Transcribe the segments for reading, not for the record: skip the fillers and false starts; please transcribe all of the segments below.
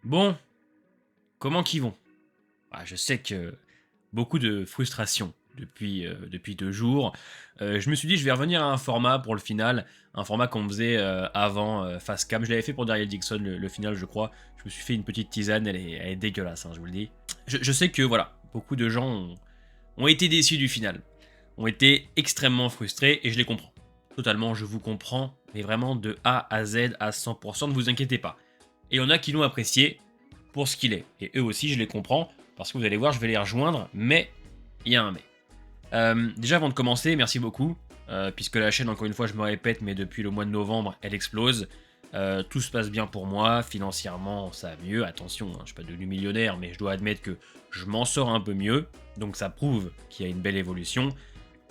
Bon, comment qu'ils vont? Je sais que beaucoup de frustration depuis 2 jours. Je me suis dit: «Je vais revenir à un format pour le final», un format qu'on faisait, avant, face cam. Je l'avais fait pour Daryl Dixon, le final, je crois. Je me suis fait une petite tisane, elle est dégueulasse, hein, je vous le dis. Je sais que, voilà, beaucoup de gens ont été déçus du final, ont été extrêmement frustrés et je les comprends. Totalement, je vous comprends, mais vraiment de A à Z à 100. Ne vous inquiétez pas. Et il y en a qui l'ont apprécié pour ce qu'il est. Et eux aussi, je les comprends, parce que vous allez voir, je vais les rejoindre, mais il y a un mais. Déjà, avant de commencer, merci beaucoup, puisque la chaîne, encore une fois, je me répète, mais depuis le mois de novembre, elle explose. Tout se passe bien pour moi, financièrement, ça va mieux. Attention, hein, je suis pas devenu millionnaire, mais je dois admettre que je m'en sors un peu mieux, donc ça prouve qu'il y a une belle évolution.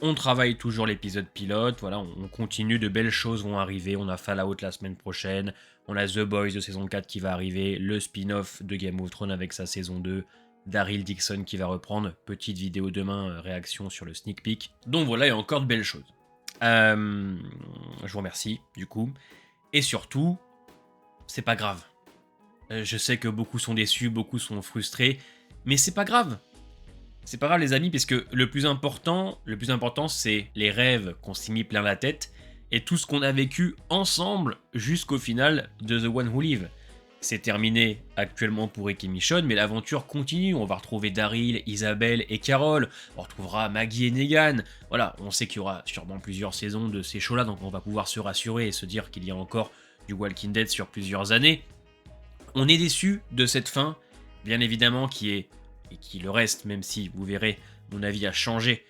On travaille toujours l'épisode pilote, voilà, on continue, de belles choses vont arriver. On a Fallout la semaine prochaine, on a The Boys de saison 4 qui va arriver, le spin-off de Game of Thrones avec sa saison 2, Daryl Dixon qui va reprendre, petite vidéo demain, réaction sur le sneak peek. Donc voilà, il y a encore de belles choses. Je vous remercie, du coup. Et surtout, c'est pas grave. Je sais que beaucoup sont déçus, beaucoup sont frustrés, mais c'est pas grave. C'est pas grave les amis, parce que le plus important c'est les rêves qu'on s'est mis plein la tête et tout ce qu'on a vécu ensemble jusqu'au final de The One Who Live. C'est terminé actuellement pour Rick et Michonne, mais l'aventure continue. On va retrouver Daryl, Isabelle et Carol. On retrouvera Maggie et Negan. Voilà, on sait qu'il y aura sûrement plusieurs saisons de ces shows-là, donc on va pouvoir se rassurer et se dire qu'il y a encore du Walking Dead sur plusieurs années. On est déçu de cette fin, bien évidemment, qui le reste, même si vous verrez, mon avis a changé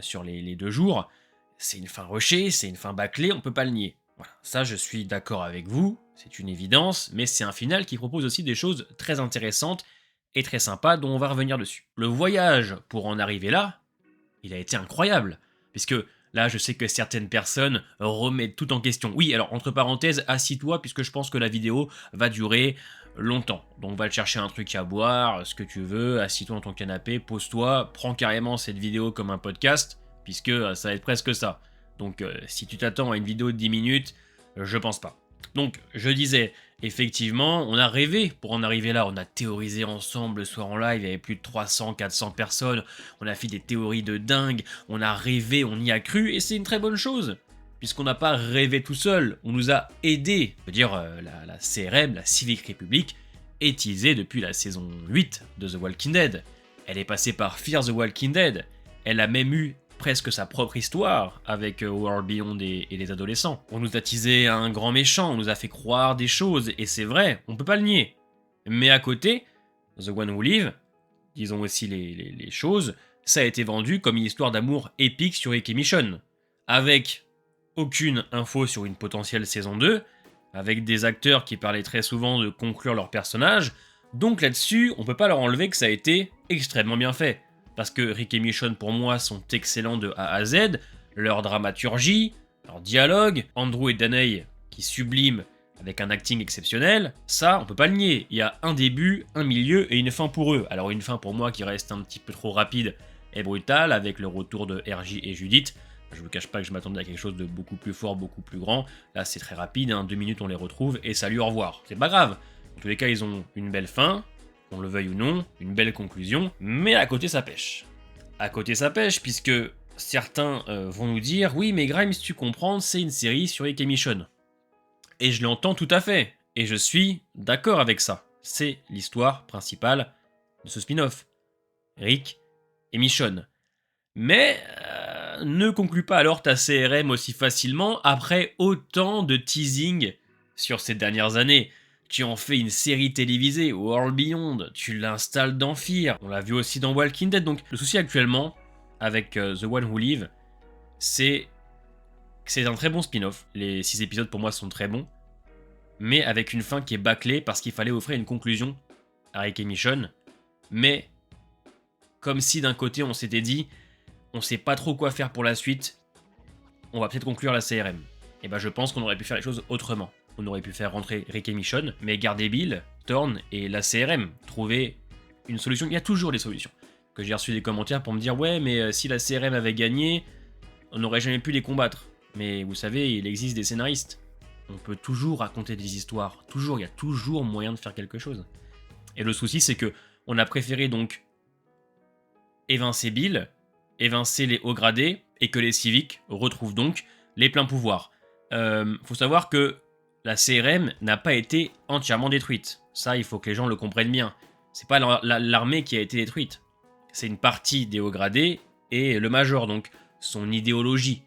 sur les 2 jours. C'est une fin rushée, c'est une fin bâclée, on peut pas le nier. Voilà, ça je suis d'accord avec vous, c'est une évidence, mais c'est un final qui propose aussi des choses très intéressantes et très sympas dont on va revenir dessus. Le voyage pour en arriver là, il a été incroyable, puisque là je sais que certaines personnes remettent tout en question. Oui, alors entre parenthèses, assis-toi puisque je pense que la vidéo va durer longtemps. Donc va te chercher un truc à boire, ce que tu veux, assis-toi dans ton canapé, pose-toi, prends carrément cette vidéo comme un podcast, puisque ça va être presque ça. Donc si tu t'attends à une vidéo de 10 minutes, je pense pas. Donc je disais, effectivement, on a rêvé pour en arriver là, on a théorisé ensemble le soir en live, il y avait plus de 300, 400 personnes, on a fait des théories de dingue, on a rêvé, on y a cru, et c'est une très bonne chose puisqu'on n'a pas rêvé tout seul, on nous a aidés. Je veux dire, la CRM, la Civic Republic, est teasée depuis la saison 8 de The Walking Dead. Elle est passée par Fear the Walking Dead. Elle a même eu presque sa propre histoire avec World Beyond et les adolescents. On nous a teasé un grand méchant, on nous a fait croire des choses, et c'est vrai, on peut pas le nier. Mais à côté, The One Who Live, disons aussi les choses, ça a été vendu comme une histoire d'amour épique sur Rick et Michonne, avec aucune info sur une potentielle saison 2, avec des acteurs qui parlaient très souvent de conclure leur personnage, donc là-dessus, on peut pas leur enlever que ça a été extrêmement bien fait. Parce que Rick et Michonne, pour moi, sont excellents de A à Z, leur dramaturgie, leur dialogue, Andrew et Danny qui subliment avec un acting exceptionnel, ça, on peut pas le nier. Il y a un début, un milieu et une fin pour eux. Alors une fin pour moi qui reste un petit peu trop rapide et brutale, avec le retour de RJ et Judith. Je vous cache pas que je m'attendais à quelque chose de beaucoup plus fort, beaucoup plus grand. Là, c'est très rapide, 2 minutes on les retrouve et salut, au revoir. C'est pas grave. En tous les cas, ils ont une belle fin, qu'on le veuille ou non, une belle conclusion, mais à côté ça pêche. À côté ça pêche, puisque certains vont nous dire « Oui, mais Grimes, tu comprends, c'est une série sur Rick et Michonne. » Et je l'entends tout à fait, et je suis d'accord avec ça. C'est l'histoire principale de ce spin-off. Rick et Michonne. Mais ne conclue pas alors ta CRM aussi facilement après autant de teasing sur ces dernières années. Tu en fais une série télévisée, World Beyond, tu l'installes dans Fear, on l'a vu aussi dans Walking Dead. Donc le souci actuellement avec The One Who Live, c'est que c'est un très bon spin-off. Les 6 épisodes pour moi sont très bons, mais avec une fin qui est bâclée parce qu'il fallait offrir une conclusion à Rick et Michonne. Mais comme si d'un côté on s'était dit, on sait pas trop quoi faire pour la suite, on va peut-être conclure la CRM. Et ben je pense qu'on aurait pu faire les choses autrement. On aurait pu faire rentrer Rick et Michonne, mais garder Bill, Thorne et la CRM. Trouver une solution. Il y a toujours des solutions. Que j'ai reçu des commentaires pour me dire « Ouais, mais si la CRM avait gagné, on n'aurait jamais pu les combattre. » Mais vous savez, il existe des scénaristes. On peut toujours raconter des histoires, toujours, il y a toujours moyen de faire quelque chose. Et le souci, c'est que on a préféré donc évincer Bill, évincer les hauts gradés, et que les civiques retrouvent donc les pleins pouvoirs. Faut savoir que la CRM n'a pas été entièrement détruite. Ça, il faut que les gens le comprennent bien. C'est pas l'armée qui a été détruite. C'est une partie des hauts gradés et le major, donc son idéologie.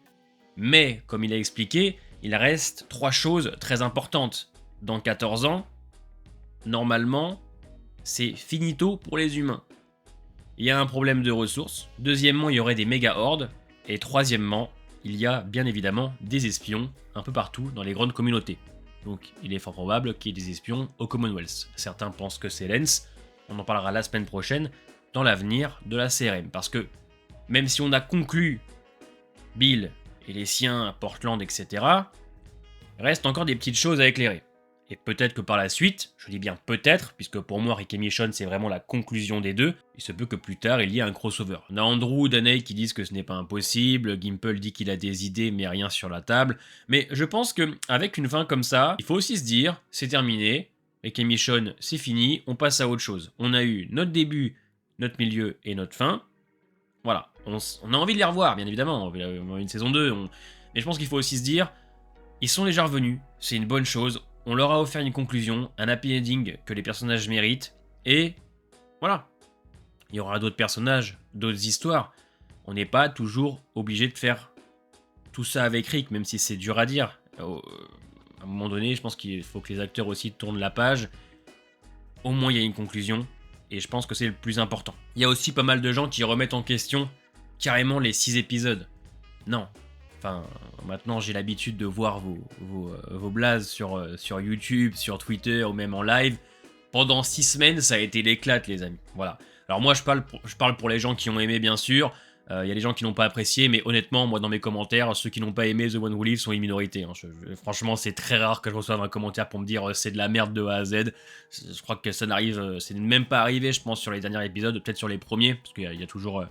Mais, comme il a expliqué, il reste 3 choses très importantes. Dans 14 ans, normalement, c'est finito pour les humains. Il y a un problème de ressources. Deuxièmement, il y aurait des méga-hordes. Et troisièmement, il y a bien évidemment des espions un peu partout dans les grandes communautés. Donc il est fort probable qu'il y ait des espions au Commonwealth. Certains pensent que c'est Lens. On en parlera la semaine prochaine dans l'avenir de la CRM. Parce que même si on a conclu Bill et les siens à Portland, etc., il reste encore des petites choses à éclairer. Et peut-être que par la suite, je dis bien peut-être, puisque pour moi Rick et Michonne c'est vraiment la conclusion des deux, il se peut que plus tard il y ait un crossover. On a Andrew ou Danny qui disent que ce n'est pas impossible, Gimple dit qu'il a des idées mais rien sur la table, mais je pense qu'avec une fin comme ça, il faut aussi se dire, c'est terminé, Rick et Michonne c'est fini, on passe à autre chose. On a eu notre début, notre milieu et notre fin, voilà, on a envie de les revoir bien évidemment, on a une saison 2, mais je pense qu'il faut aussi se dire, ils sont déjà revenus, c'est une bonne chose. On leur a offert une conclusion, un happy ending que les personnages méritent, et voilà. Il y aura d'autres personnages, d'autres histoires. On n'est pas toujours obligé de faire tout ça avec Rick, même si c'est dur à dire. À un moment donné, je pense qu'il faut que les acteurs aussi tournent la page. Au moins, il y a une conclusion, et je pense que c'est le plus important. Il y a aussi pas mal de gens qui remettent en question carrément les 6 épisodes. Non. Enfin, maintenant j'ai l'habitude de voir vos blazes sur YouTube, sur Twitter ou même en live. Pendant 6 semaines, ça a été l'éclate, les amis. Voilà. Alors moi, je parle pour les gens qui ont aimé, bien sûr. Il y a des gens qui n'ont pas apprécié, mais honnêtement, moi, dans mes commentaires, ceux qui n'ont pas aimé The One Who Lives sont une minorité. Hein. Franchement, c'est très rare que je reçoive un commentaire pour me dire c'est de la merde de A à Z. Je crois que ça n'arrive, c'est même pas arrivé, je pense, sur les derniers épisodes, peut-être sur les premiers, parce qu'il y a toujours...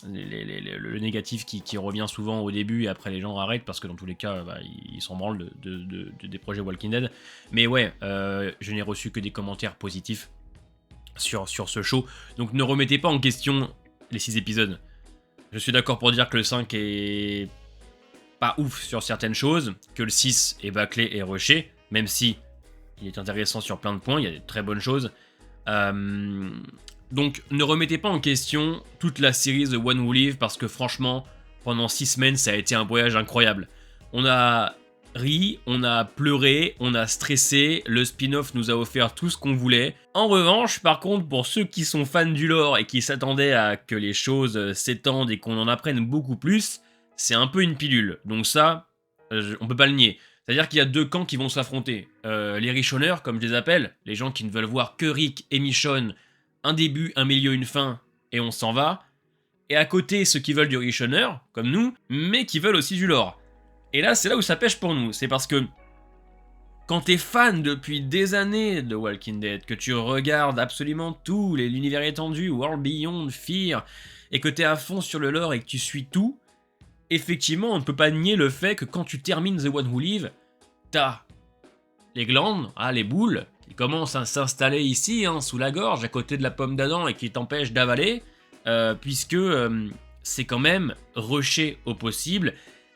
le négatif qui revient souvent au début et après les gens arrêtent parce que dans tous les cas ils s'en branlent des projets Walking Dead, mais ouais, je n'ai reçu que des commentaires positifs sur ce show, donc ne remettez pas en question les 6 épisodes. Je suis d'accord pour dire que le 5 est pas ouf sur certaines choses, que le 6 est bâclé et rushé, même si il est intéressant sur plein de points, il y a des très bonnes choses. Donc ne remettez pas en question toute la série The One Who Live parce que franchement, pendant 6 semaines, ça a été un voyage incroyable. On a ri, on a pleuré, on a stressé, le spin-off nous a offert tout ce qu'on voulait. En revanche, par contre, pour ceux qui sont fans du lore et qui s'attendaient à que les choses s'étendent et qu'on en apprenne beaucoup plus, c'est un peu une pilule. Donc ça, on peut pas le nier. C'est-à-dire qu'il y a 2 camps qui vont s'affronter. Les Richonneurs, comme je les appelle, les gens qui ne veulent voir que Rick et Michonne, un début, un milieu, une fin, et on s'en va. Et à côté, ceux qui veulent du Richonner, comme nous, mais qui veulent aussi du lore. Et là, c'est là où ça pêche pour nous. C'est parce que quand t'es fan depuis des années de Walking Dead, que tu regardes absolument tout, l'univers étendu, World Beyond, Fear, et que t'es à fond sur le lore et que tu suis tout, effectivement, on ne peut pas nier le fait que quand tu termines The One Who Live, t'as les glandes, les boules, qui commencent à s'installer ici, sous la gorge, à côté de la pomme d'Adam, et qui t'empêchent d'avaler, puisque c'est quand même rushé au possible,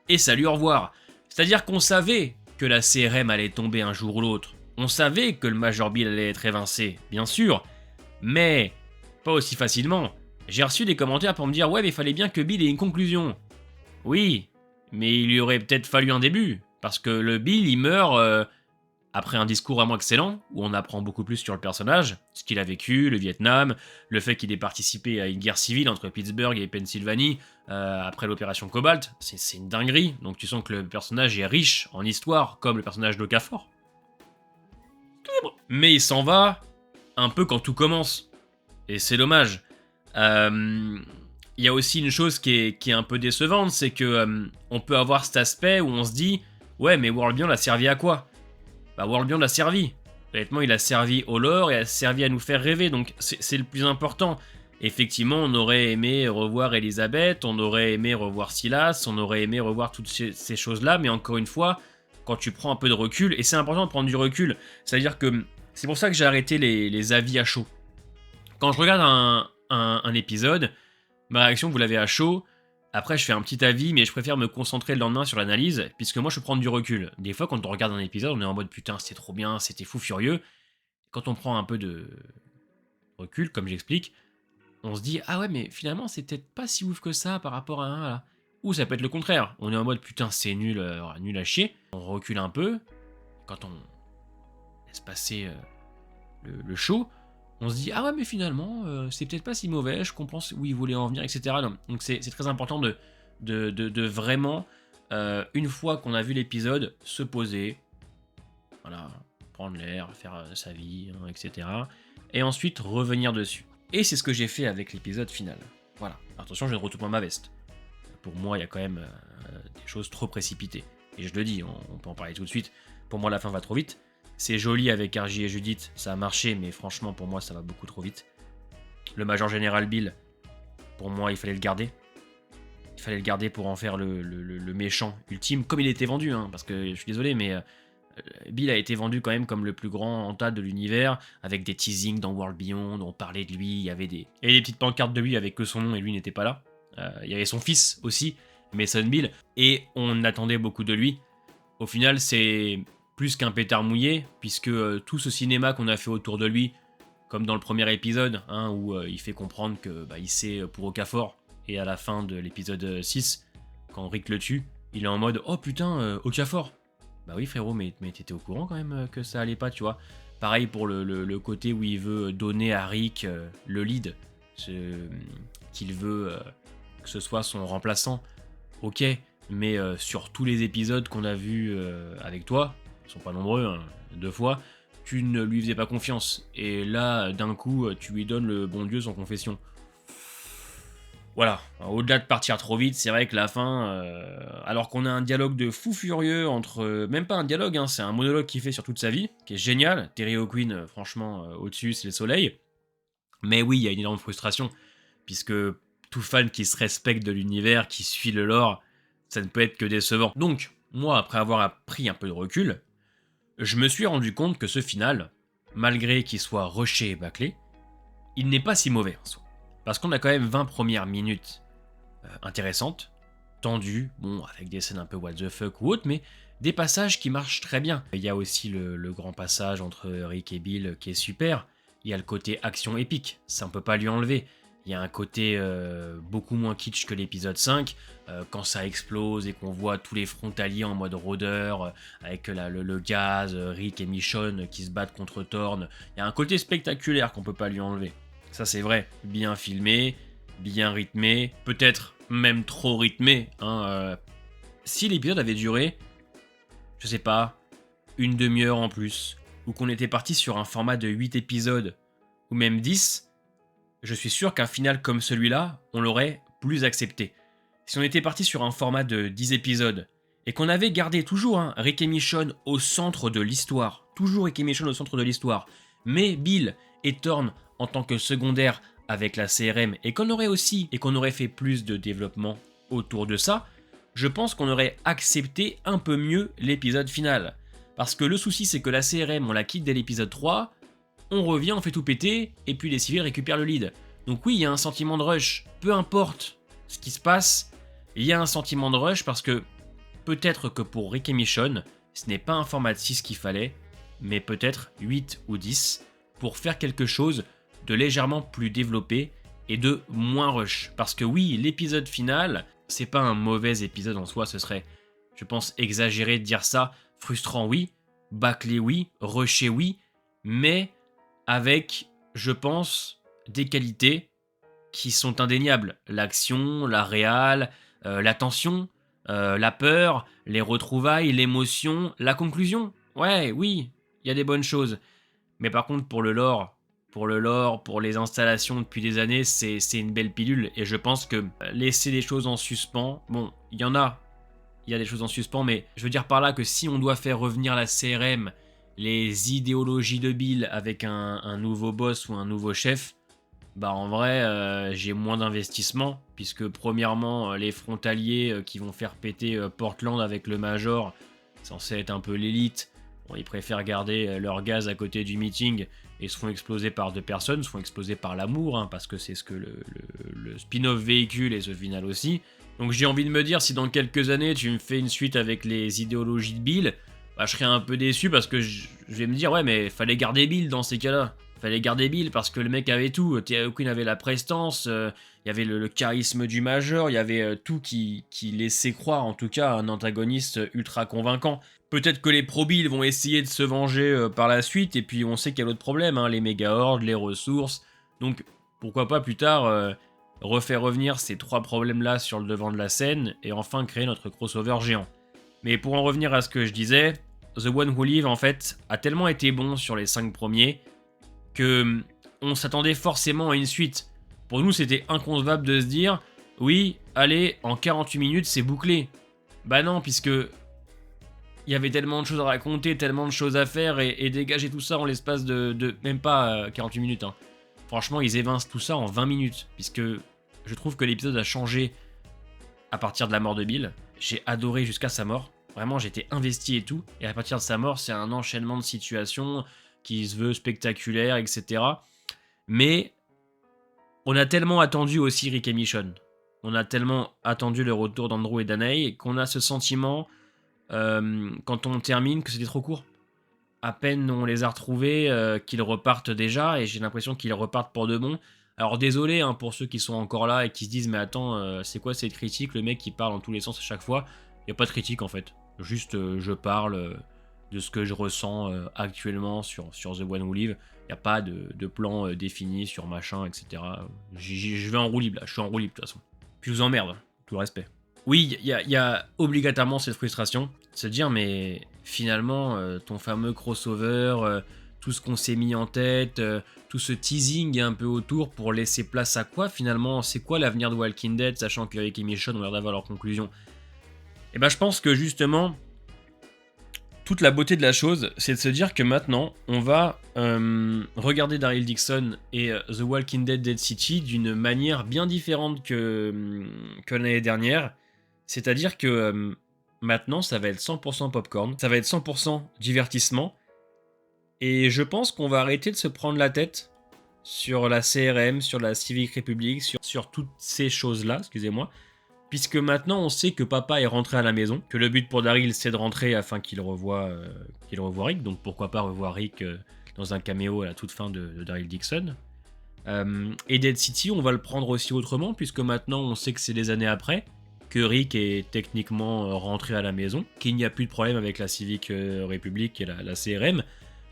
et salut, au revoir. C'est-à-dire qu'on savait que la CRM allait tomber un jour ou l'autre, on savait que le Major Bill allait être évincé, bien sûr, mais pas aussi facilement. J'ai reçu des commentaires pour me dire « Ouais, mais il fallait bien que Bill ait une conclusion. » Oui, mais il lui aurait peut-être fallu un début, parce que le Bill, il meurt... après un discours vraiment excellent, où on apprend beaucoup plus sur le personnage, ce qu'il a vécu, le Vietnam, le fait qu'il ait participé à une guerre civile entre Pittsburgh et Pennsylvanie, après l'opération Cobalt, c'est une dinguerie, donc tu sens que le personnage est riche en histoire, comme le personnage d'Okafor. Mais il s'en va un peu quand tout commence, et c'est dommage. Il y a aussi une chose qui est un peu décevante, c'est que on peut avoir cet aspect où on se dit « Ouais, mais World Beyond a servi à quoi ?» World Beyond a servi. Honnêtement, il a servi au lore et a servi à nous faire rêver, donc c'est le plus important. Effectivement, on aurait aimé revoir Elizabeth, on aurait aimé revoir Silas, on aurait aimé revoir toutes ces choses-là, mais encore une fois, quand tu prends un peu de recul, et c'est important de prendre du recul, c'est-à-dire que c'est pour ça que j'ai arrêté les avis à chaud. Quand je regarde un épisode, ma réaction, vous l'avez à chaud. Après, je fais un petit avis, mais je préfère me concentrer le lendemain sur l'analyse, puisque moi, je peux prendre du recul. Des fois, quand on regarde un épisode, on est en mode putain, c'était trop bien, c'était fou furieux. Quand on prend un peu de recul, comme j'explique, on se dit ah ouais, mais finalement, c'est peut-être pas si ouf que ça par rapport à un là. Ou ça peut être le contraire. On est en mode putain, c'est nul, nul à chier. On recule un peu. Quand on laisse passer le show, on se dit ah ouais mais finalement c'est peut-être pas si mauvais, je comprends où il voulait en venir, etc. Donc c'est très important de vraiment, une fois qu'on a vu l'épisode, se poser, voilà, prendre l'air, faire sa vie, hein, etc. Et ensuite revenir dessus. Et c'est ce que j'ai fait avec l'épisode final. Voilà, attention, je ne retourne pas ma veste. Pour moi, il y a quand même des choses trop précipitées. Et je le dis, on peut en parler tout de suite. Pour moi, la fin va trop vite. C'est joli avec RJ et Judith, ça a marché, mais franchement, pour moi, ça va beaucoup trop vite. Le Major Général Bill, pour moi, il fallait le garder. Il fallait le garder pour en faire le méchant ultime, comme il était vendu, hein, parce que je suis désolé, mais Bill a été vendu quand même comme le plus grand enta de l'univers, avec des teasings dans World Beyond, on parlait de lui, il y avait des petites pancartes de lui avec que son nom et lui n'était pas là. Il y avait son fils aussi, Mason Bill, et on attendait beaucoup de lui. Au final, c'est plus qu'un pétard mouillé, puisque tout ce cinéma qu'on a fait autour de lui, comme dans le premier épisode, hein, où il fait comprendre que il sait pour Okafor, et à la fin de l'épisode 6, quand Rick le tue, il est en mode « Oh putain, Okafor !» Bah oui frérot, mais t'étais au courant quand même que ça allait pas, tu vois. Pareil pour le côté où il veut donner à Rick le lead, qu'il veut que ce soit son remplaçant. Ok, mais sur tous les épisodes qu'on a vus avec toi, ils sont pas nombreux, hein, 2 fois, tu ne lui faisais pas confiance. Et là, d'un coup, tu lui donnes le bon Dieu sans confession. Voilà, au-delà de partir trop vite, c'est vrai que la fin, alors qu'on a un dialogue de fou furieux entre... même pas un dialogue, hein, c'est un monologue qu'il fait sur toute sa vie, qui est génial. Terry O'Quinn, franchement, au-dessus, c'est le soleil. Mais oui, il y a une énorme frustration, puisque tout fan qui se respecte de l'univers, qui suit le lore, ça ne peut être que décevant. Donc, moi, après avoir pris un peu de recul, je me suis rendu compte que ce final, malgré qu'il soit rushé et bâclé, il n'est pas si mauvais en soi. Parce qu'on a quand même 20 premières minutes intéressantes, tendues, bon, avec des scènes un peu what the fuck ou autre, mais des passages qui marchent très bien. Il y a aussi le grand passage entre Rick et Bill qui est super. Il y a le côté action épique, ça on peut pas lui enlever. Il y a un côté beaucoup moins kitsch que l'épisode 5, quand ça explose et qu'on voit tous les frontaliers en mode rôdeur, avec le gaz, Rick et Michonne qui se battent contre Thorne. Il y a un côté spectaculaire qu'on peut pas lui enlever. Ça c'est vrai, bien filmé, bien rythmé, peut-être même trop rythmé. Hein, si l'épisode avait duré, je sais pas, une demi-heure en plus, ou qu'on était parti sur un format de 8 épisodes, ou même 10, je suis sûr qu'un final comme celui-là, on l'aurait plus accepté. Si on était parti sur un format de 10 épisodes, et qu'on avait gardé toujours Rick et Michonne au centre de l'histoire, toujours Rick et Michonne au centre de l'histoire, mais Bill et Thorne en tant que secondaire avec la CRM, et qu'on aurait fait plus de développement autour de ça, je pense qu'on aurait accepté un peu mieux l'épisode final. Parce que le souci c'est que la CRM, on la quitte dès l'épisode 3, on revient, on fait tout péter, et puis les civils récupèrent le lead. Donc oui, il y a un sentiment de rush, peu importe ce qui se passe, il y a un sentiment de rush parce que peut-être que pour Rick et Michonne, ce n'est pas un format de 6 qu'il fallait, mais peut-être 8 ou 10, pour faire quelque chose de légèrement plus développé et de moins rush. Parce que oui, l'épisode final, c'est pas un mauvais épisode en soi, ce serait, je pense, exagéré de dire ça. Frustrant, oui. Bâclé, oui. Rushé, oui. Mais avec, je pense, des qualités qui sont indéniables. L'action, la réal, la tension, la peur, les retrouvailles, l'émotion, la conclusion. Ouais, oui, il y a des bonnes choses. Mais par contre, pour le lore, pour les installations depuis des années, c'est une belle pilule. Et je pense que laisser des choses en suspens, bon, il y a des choses en suspens, mais je veux dire par là que si on doit faire revenir la CRM, les idéologies de Bill avec un nouveau boss ou un nouveau chef, bah en vrai, j'ai moins d'investissement, puisque premièrement, les frontaliers qui vont faire péter Portland avec le Major, censé être un peu l'élite. Bon, ils préfèrent garder leur gaz à côté du meeting et se font exploser par 2 personnes, se font exploser par l'amour, hein, parce que c'est ce que le spin-off véhicule et ce final aussi. Donc j'ai envie de me dire, si dans quelques années tu me fais une suite avec les idéologies de Bill, bah, je serais un peu déçu parce que je vais me dire, ouais, mais fallait garder Bill dans ces cas-là. Fallait garder Bill parce que le mec avait tout. T.I. Quinn avait la prestance, il y avait le charisme du Major, il y avait tout qui laissait croire, en tout cas, un antagoniste ultra convaincant. Peut-être que les pro-Bill vont essayer de se venger par la suite, et puis on sait qu'il y a l'autre problème, hein, les méga-hordes, les ressources. Donc pourquoi pas plus tard refaire revenir ces 3 problèmes-là sur le devant de la scène, et enfin créer notre crossover géant. Mais pour en revenir à ce que je disais, The One Who Live, en fait, a tellement été bon sur les 5 premiers, que on s'attendait forcément à une suite. Pour nous, c'était inconcevable de se dire, oui, allez, en 48 minutes, c'est bouclé. Bah non, puisque il y avait tellement de choses à raconter, tellement de choses à faire, et dégager tout ça en l'espace de même pas 48 minutes. Hein. Franchement, ils évincent tout ça en 20 minutes, puisque je trouve que l'épisode a changé à partir de la mort de Bill. J'ai adoré jusqu'à sa mort. Vraiment, j'étais investi et tout. Et à partir de sa mort, c'est un enchaînement de situations qui se veut spectaculaire, etc. Mais on a tellement attendu aussi Rick et Michonne. On a tellement attendu le retour d'Andrew et Danae qu'on a ce sentiment, quand on termine, que c'était trop court. À peine on les a retrouvés, qu'ils repartent déjà, et j'ai l'impression qu'ils repartent pour de bon. Alors désolé hein, pour ceux qui sont encore là et qui se disent mais attends, c'est quoi cette critique, le mec qui parle dans tous les sens à chaque fois. Il n'y a pas de critique en fait. Juste je parle de ce que je ressens actuellement sur The One Who Live. Il n'y a pas de plan défini sur machin, etc. Je vais en roue libre là, je suis en roue libre de toute façon. Puis je vous emmerde, tout le respect. Oui, il y a obligatoirement cette frustration, de se dire mais finalement ton fameux crossover, tout ce qu'on s'est mis en tête, tout ce teasing un peu autour pour laisser place à quoi finalement? C'est quoi l'avenir de Walking Dead, sachant que Rick et Michonne ont l'air d'avoir leur conclusion? Et ben je pense que justement, toute la beauté de la chose, c'est de se dire que maintenant, on va regarder Daryl Dixon et The Walking Dead Dead City d'une manière bien différente que l'année dernière. C'est-à-dire que maintenant, ça va être 100% popcorn, ça va être 100% divertissement, et je pense qu'on va arrêter de se prendre la tête sur la CRM, sur la Civic Republic, sur toutes ces choses-là, excusez-moi, puisque maintenant on sait que papa est rentré à la maison, que le but pour Daryl c'est de rentrer afin qu'il revoie Rick, donc pourquoi pas revoir Rick dans un caméo à la toute fin de Daryl Dixon. Et Dead City, on va le prendre aussi autrement, puisque maintenant on sait que c'est des années après, que Rick est techniquement rentré à la maison, qu'il n'y a plus de problème avec la Civic Republic et la CRM.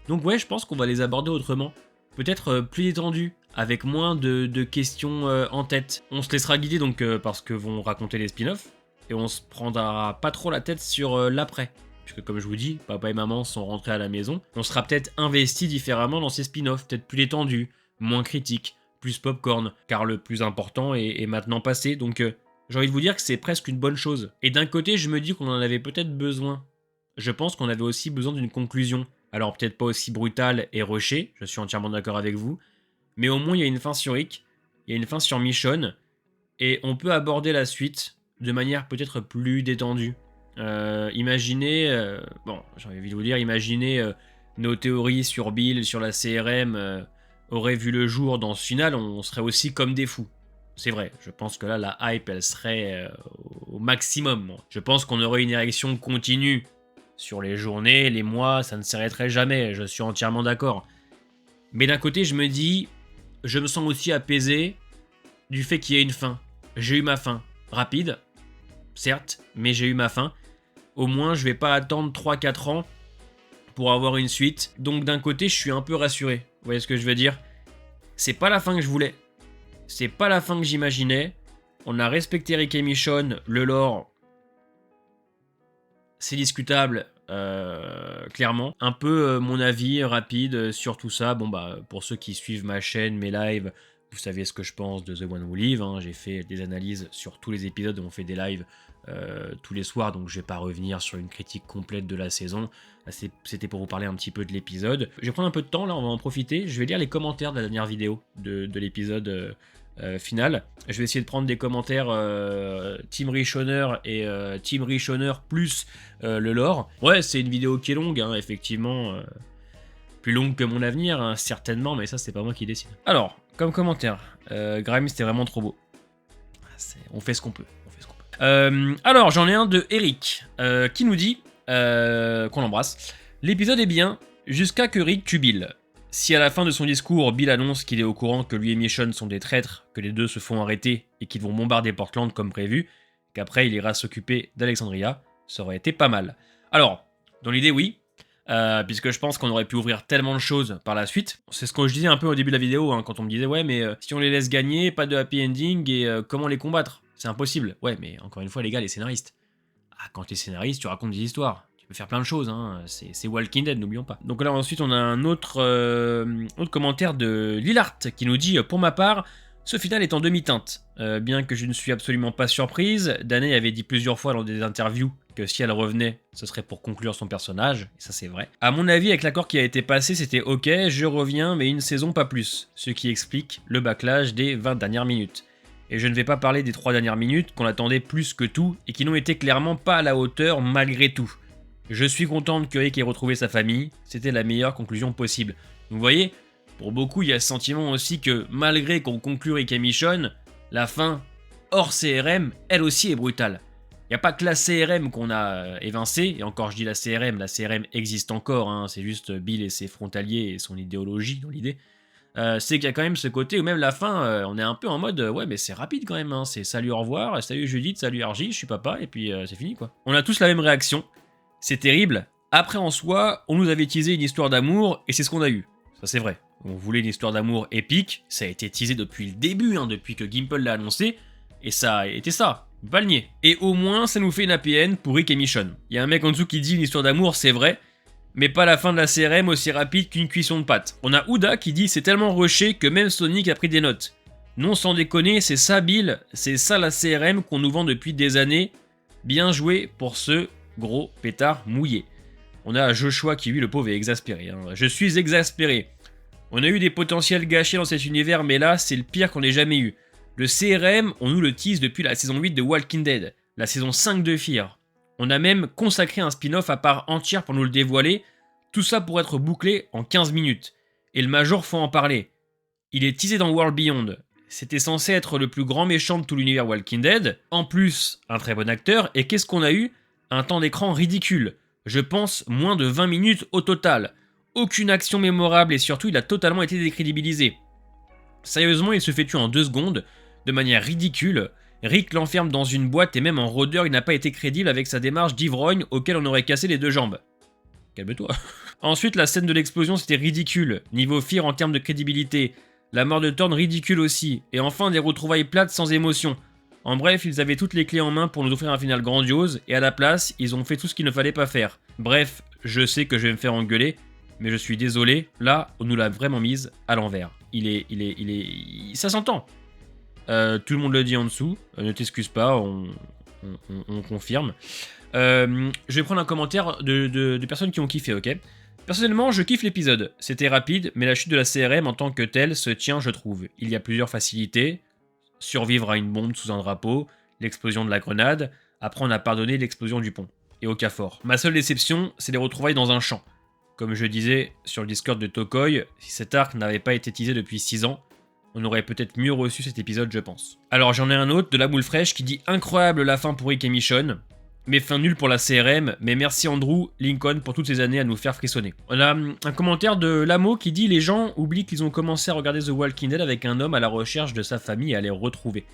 Donc ouais, je pense qu'on va les aborder autrement. Peut-être plus détendu, avec moins de questions en tête. On se laissera guider donc par ce que vont raconter les spin-offs, et on se prendra pas trop la tête sur l'après. Puisque comme je vous dis, papa et maman sont rentrés à la maison. On sera peut-être investi différemment dans ces spin-offs, peut-être plus détendu, moins critique, plus popcorn, car le plus important est maintenant passé, donc j'ai envie de vous dire que c'est presque une bonne chose. Et d'un côté, je me dis qu'on en avait peut-être besoin. Je pense qu'on avait aussi besoin d'une conclusion. Alors peut-être pas aussi brutale et rushée, je suis entièrement d'accord avec vous, mais au moins il y a une fin sur Rick, il y a une fin sur Michonne, et on peut aborder la suite de manière peut-être plus détendue. Imaginez, bon, j'ai envie de vous dire, imaginez nos théories sur Bill, sur la CRM auraient vu le jour dans ce final, on serait aussi comme des fous. C'est vrai, je pense que là, la hype, elle serait au maximum. Je pense qu'on aurait une érection continue sur les journées, les mois, ça ne s'arrêterait jamais, je suis entièrement d'accord. Mais d'un côté, je me dis, je me sens aussi apaisé du fait qu'il y ait une fin. J'ai eu ma fin. Rapide, certes, mais j'ai eu ma fin. Au moins, je vais pas attendre 3-4 ans pour avoir une suite. Donc d'un côté, je suis un peu rassuré. Vous voyez ce que je veux dire? C'est pas la fin que je voulais. C'est pas la fin que j'imaginais. On a respecté Rick et Michonne, le lore. C'est discutable, clairement. Un peu mon avis rapide sur tout ça. Bon bah, pour ceux qui suivent ma chaîne, mes lives, vous savez ce que je pense de The One Who Live. Hein. J'ai fait des analyses sur tous les épisodes, on fait des lives tous les soirs, donc je vais pas revenir sur une critique complète de la saison. C'était pour vous parler un petit peu de l'épisode. Je vais prendre un peu de temps, là, on va en profiter. Je vais lire les commentaires de la dernière vidéo de l'épisode finale. Je vais essayer de prendre des commentaires Team Rishoner et Team Rishoner plus le lore. Ouais, c'est une vidéo qui est longue, hein, effectivement. Plus longue que mon avenir, hein, certainement, mais ça, c'est pas moi qui décide. Alors, comme commentaire, Grimes, c'était vraiment trop beau. On fait ce qu'on peut. Alors, j'en ai un de Eric, qui nous dit, qu'on l'embrasse, l'épisode est bien, jusqu'à que Rick tue Bill. Si à la fin de son discours, Bill annonce qu'il est au courant que lui et Michonne sont des traîtres, que les deux se font arrêter et qu'ils vont bombarder Portland comme prévu, qu'après il ira s'occuper d'Alexandria, ça aurait été pas mal. Alors, dans l'idée, oui, puisque je pense qu'on aurait pu ouvrir tellement de choses par la suite. C'est ce que je disais un peu au début de la vidéo, hein, quand on me disait « Ouais, mais si on les laisse gagner, pas de happy ending, et comment les combattre ? C'est impossible. » Ouais, mais encore une fois, les gars, les scénaristes. Ah, quand t'es scénariste, tu racontes des histoires. Tu peux faire plein de choses, hein. C'est Walking Dead, n'oublions pas. Donc là, ensuite, on a un autre commentaire de Lillart qui nous dit « Pour ma part, ce final est en demi-teinte. Bien que je ne suis absolument pas surprise, Danae avait dit plusieurs fois dans des interviews que si elle revenait, ce serait pour conclure son personnage, et ça c'est vrai. À mon avis, avec l'accord qui a été passé, c'était ok, je reviens, mais une saison pas plus, ce qui explique le backlash des 20 dernières minutes. Et je ne vais pas parler des 3 dernières minutes qu'on attendait plus que tout, et qui n'ont été clairement pas à la hauteur malgré tout. Je suis contente que Rick ait retrouvé sa famille, c'était la meilleure conclusion possible. Vous voyez, pour beaucoup, il y a ce sentiment aussi que malgré qu'on conclue Rick et Michonne, la fin, hors CRM, elle aussi est brutale. Il n'y a pas que la CRM qu'on a évincée, et encore je dis la CRM existe encore, hein, c'est juste Bill et ses frontaliers et son idéologie dans l'idée. C'est qu'il y a quand même ce côté où même la fin, on est un peu en mode ouais mais c'est rapide quand même, hein, c'est salut au revoir, salut Judith, salut Argy, je suis papa, et puis c'est fini quoi. On a tous la même réaction, c'est terrible. Après en soi, on nous avait teasé une histoire d'amour, et c'est ce qu'on a eu, ça c'est vrai. On voulait une histoire d'amour épique, ça a été teasé depuis le début, hein, depuis que Gimple l'a annoncé, et ça a été ça. Pas le nier. Et au moins, ça nous fait une APN pour Rick et Michonne. Il y a un mec en dessous qui dit une histoire d'amour, c'est vrai, mais pas la fin de la CRM aussi rapide qu'une cuisson de pâtes. On a Ouda qui dit c'est tellement rushé que même Sonic a pris des notes. Non, sans déconner, c'est ça Bill, c'est ça la CRM qu'on nous vend depuis des années. Bien joué pour ce gros pétard mouillé. On a Joshua qui, lui, le pauvre, est exaspéré. Hein. Je suis exaspéré. On a eu des potentiels gâchés dans cet univers, mais là, c'est le pire qu'on ait jamais eu. Le CRM, on nous le tease depuis la saison 8 de Walking Dead, la saison 5 de Fear. On a même consacré un spin-off à part entière pour nous le dévoiler, tout ça pour être bouclé en 15 minutes. Et le Major, faut en parler. Il est teasé dans World Beyond. C'était censé être le plus grand méchant de tout l'univers Walking Dead, en plus, un très bon acteur, et qu'est-ce qu'on a eu ? Un temps d'écran ridicule. Je pense moins de 20 minutes au total. Aucune action mémorable et surtout il a totalement été décrédibilisé. Sérieusement, il se fait tuer en 2 secondes, de manière ridicule. Rick l'enferme dans une boîte et même en rôdeur, il n'a pas été crédible avec sa démarche d'ivrogne auquel on aurait cassé les 2 jambes. Calme-toi. Ensuite, la scène de l'explosion, c'était ridicule. Niveau Fear en termes de crédibilité. La mort de Thorne, ridicule aussi. Et enfin, des retrouvailles plates sans émotion. En bref, ils avaient toutes les clés en main pour nous offrir un final grandiose, et à la place, ils ont fait tout ce qu'il ne fallait pas faire. Bref, je sais que je vais me faire engueuler, mais je suis désolé, là, on nous l'a vraiment mise à l'envers. Ça s'entend. Tout le monde le dit en dessous, ne t'excuse pas, on confirme. Je vais prendre un commentaire de personnes qui ont kiffé, ok ? Personnellement, je kiffe l'épisode. C'était rapide, mais la chute de la CRM en tant que telle se tient, je trouve. Il y a plusieurs facilités. Survivre à une bombe sous un drapeau, l'explosion de la grenade, après on a pardonné l'explosion du pont, et au cas fort. Ma seule déception, c'est les retrouvailles dans un champ. Comme je disais sur le Discord de Tokoi, si cet arc n'avait pas été teasé depuis 6 ans, on aurait peut-être mieux reçu cet épisode, je pense. Alors j'en ai un autre, de la boule fraîche, qui dit « Incroyable la fin pour Rick et Michonne », mais fin nulle pour la CRM, mais merci Andrew Lincoln pour toutes ces années à nous faire frissonner. On a un commentaire de Lamo qui dit « Les gens oublient qu'ils ont commencé à regarder The Walking Dead avec un homme à la recherche de sa famille et à les retrouver. »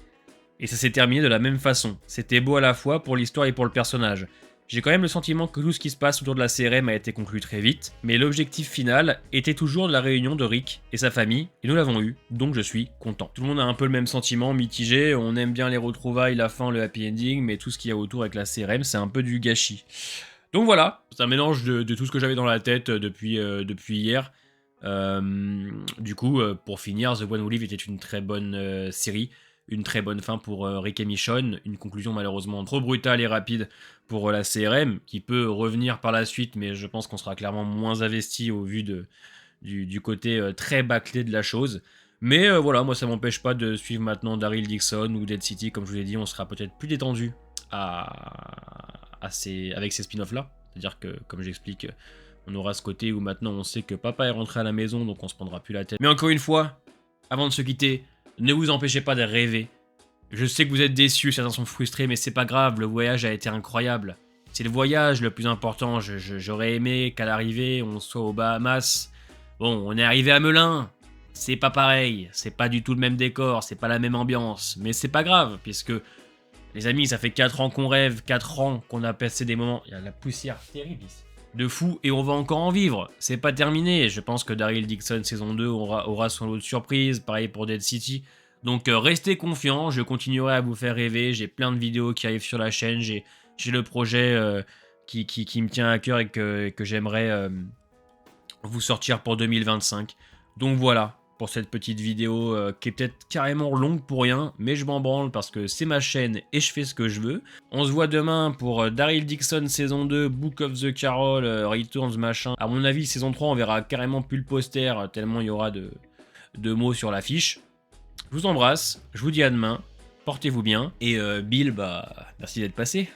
Et ça s'est terminé de la même façon. C'était beau à la fois pour l'histoire et pour le personnage. J'ai quand même le sentiment que tout ce qui se passe autour de la CRM a été conclu très vite, mais l'objectif final était toujours de la réunion de Rick et sa famille, et nous l'avons eu, donc je suis content. Tout le monde a un peu le même sentiment, mitigé, on aime bien les retrouvailles, la fin, le happy ending, mais tout ce qu'il y a autour avec la CRM, c'est un peu du gâchis. Donc voilà, c'est un mélange de tout ce que j'avais dans la tête depuis hier. Du coup, pour finir, The One Who Live était une très bonne série. Une très bonne fin pour Rick et Michonne, une conclusion malheureusement trop brutale et rapide pour la CRM, qui peut revenir par la suite, mais je pense qu'on sera clairement moins investi au vu du côté très bâclé de la chose. Mais voilà, moi ça m'empêche pas de suivre maintenant Daryl Dixon ou Dead City, comme je vous l'ai dit, on sera peut-être plus détendu avec ces spin-offs là. C'est-à-dire que, comme j'explique, on aura ce côté où maintenant on sait que papa est rentré à la maison, donc on se prendra plus la tête. Mais encore une fois, avant de se quitter, ne vous empêchez pas de rêver. Je sais que vous êtes déçus, certains sont frustrés, mais c'est pas grave, le voyage a été incroyable. C'est le voyage le plus important, j'aurais aimé qu'à l'arrivée, on soit aux Bahamas. Bon, on est arrivé à Melun, c'est pas pareil, c'est pas du tout le même décor, c'est pas la même ambiance, mais c'est pas grave, puisque, les amis, ça fait 4 ans qu'on rêve, 4 ans qu'on a passé des moments, il y a de la poussière terrible ici, de fou, et on va encore en vivre, c'est pas terminé, je pense que Daryl Dixon saison 2 aura son lot de surprises, pareil pour Dead City. Donc restez confiants, je continuerai à vous faire rêver, j'ai plein de vidéos qui arrivent sur la chaîne, j'ai le projet qui me tient à cœur et que j'aimerais vous sortir pour 2025. Donc voilà, pour cette petite vidéo qui est peut-être carrément longue pour rien, mais je m'en branle parce que c'est ma chaîne et je fais ce que je veux. On se voit demain pour Daryl Dixon saison 2, Book of the Carol, Returns machin. À mon avis, saison 3, on verra carrément plus le poster, tellement il y aura de mots sur l'affiche. Je vous embrasse, je vous dis à demain, portez-vous bien, et Bill, bah, merci d'être passé.